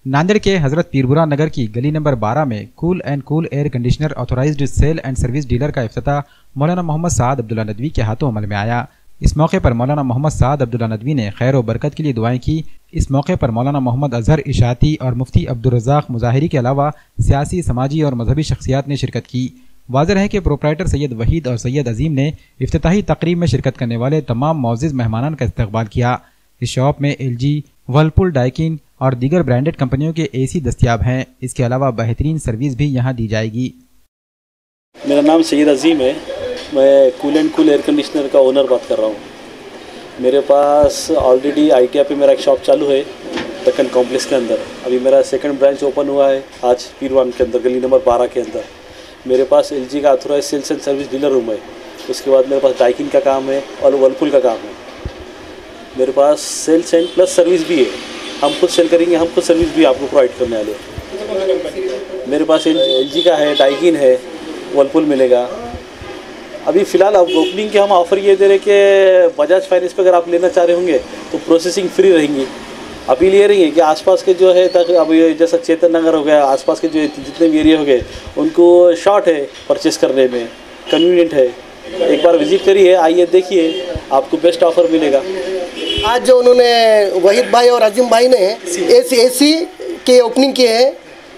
नांदेड़ के हजरत पीरबुरा नगर की गली नंबर 12 में cool and cool air conditioner authorised sale and service dealer का इफ्तिताह मौलाना मोहम्मद साद अब्दुल्ला नदवी के हाथों अमल में आया। इस मौके पर मौलाना मोहम्मद साद अब्दुल्ला नदवी ने खैर व बरकत के लिए दुआएं की। इस मौके पर मौलाना मोहम्मद अजहर इशाती और मुफ्ती अब्दुल रज़ाक मुज़ाहिरी के अलावा सियासी, समाजी और मजहबी शख्सियात ने शिरकत की। वाज़ेह है कि प्रोप्राइटर सैयद वहीद और सैयद अजीम ने इफ्तिताही तकरीब में शिरकत करने वाले तमाम मोअज़्ज़िज़ मेहमानान का इस्तकबाल किया। इस शॉप में LG, वर्लपूल, डाइकिन और दीगर ब्रांडेड कंपनियों के AC दस्तियाब हैं। इसके अलावा बेहतरीन सर्विस भी यहाँ दी जाएगी। मेरा नाम सैयद अजीम है। मैं cool and cool air conditioner का ओनर बात कर रहा हूँ। मेरे पास ऑलरेडी IKEA पे मेरा एक शॉप चालू है दक्कन कॉम्प्लेक्स के अंदर। अभी मेरा सेकंड ब्रांच ओपन हुआ है आज पीरवान के अंदर, गली नंबर 12 के अंदर। मेरे पास LG का authorise sales and service dealer room है। उसके बाद मेरे पास डाइकिन का काम है और वर्लपूल का काम है। मेरे पास सेल्स एंड प्लस सर्विस भी है। हम खुद सेल करेंगे, हम खुद सर्विस भी आपको प्रोवाइड करने वाले हैं। मेरे पास LG का है, डाइकिन है, वर्लपूल मिलेगा। अभी फ़िलहाल अब ओपनिंग के हम ऑफ़र ये दे रहे कि बजाज फाइनेंस पे अगर आप लेना चाह रहे होंगे तो प्रोसेसिंग फ्री रहेंगी। अपील ये रही है कि आसपास के जो है तक अब जैसा चेतन नगर हो गया, आसपास के जो जितने भी एरिया हो गए उनको शॉर्ट है परचेस करने में, कन्वीनियंट है। एक बार विज़िट करिए, आइए देखिए, आपको बेस्ट ऑफ़र मिलेगा। आज जो उन्होंने वहीद भाई और अजीम भाई ने AC के ओपनिंग किए हैं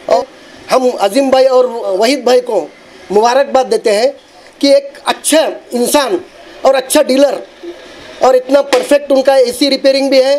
और हम अजीम भाई और वहीद भाई को मुबारकबाद देते हैं कि एक अच्छा इंसान और अच्छा डीलर और इतना परफेक्ट उनका AC रिपेयरिंग भी है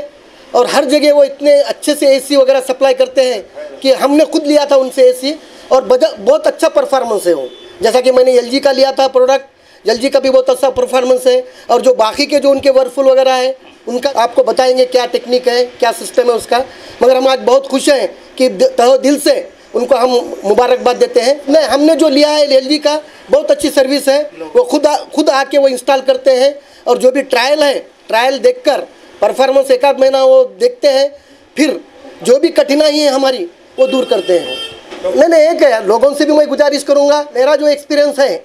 और हर जगह वो इतने अच्छे से AC वगैरह सप्लाई करते हैं कि हमने खुद लिया था उनसे AC और बहुत अच्छा परफॉर्मेंस है वो। जैसा कि मैंने LG का लिया था प्रोडक्ट, LG का भी बहुत अच्छा परफॉर्मेंस है। और जो बाकी के जो उनके वर्लपूल वगैरह है उनका आपको बताएंगे क्या टेक्निक है, क्या सिस्टम है उसका। मगर हम आज बहुत खुश हैं कि तहे दिल से उनको हम मुबारकबाद देते हैं। नहीं, हमने जो लिया है LG का बहुत अच्छी सर्विस है। वो खुद आके वो इंस्टॉल करते हैं और जो भी ट्रायल है, ट्रायल देखकर परफॉर्मेंस एक आध महीना वो देखते हैं, फिर जो भी कठिनाई है हमारी वो दूर करते हैं। नहीं, एक है, लोगों से भी मैं गुजारिश करूँगा, मेरा जो एक्सपीरियंस है,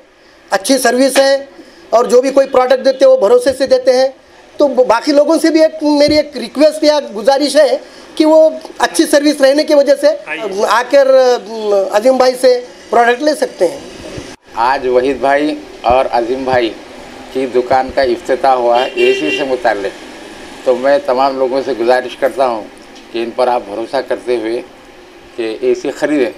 अच्छी सर्विस है और जो भी कोई प्रोडक्ट देते हैं वो भरोसे से देते हैं। तो बाकी लोगों से भी मेरी एक रिक्वेस्ट या गुजारिश है कि वो अच्छी सर्विस रहने की वजह से आकर अजीम भाई से प्रोडक्ट ले सकते हैं। आज वहीद भाई और अजीम भाई की दुकान का इफ्तिताह हुआ है AC से मुताल्लिक़। तो मैं तमाम लोगों से गुजारिश करता हूँ कि इन पर आप भरोसा करते हुए कि AC ख़रीदें।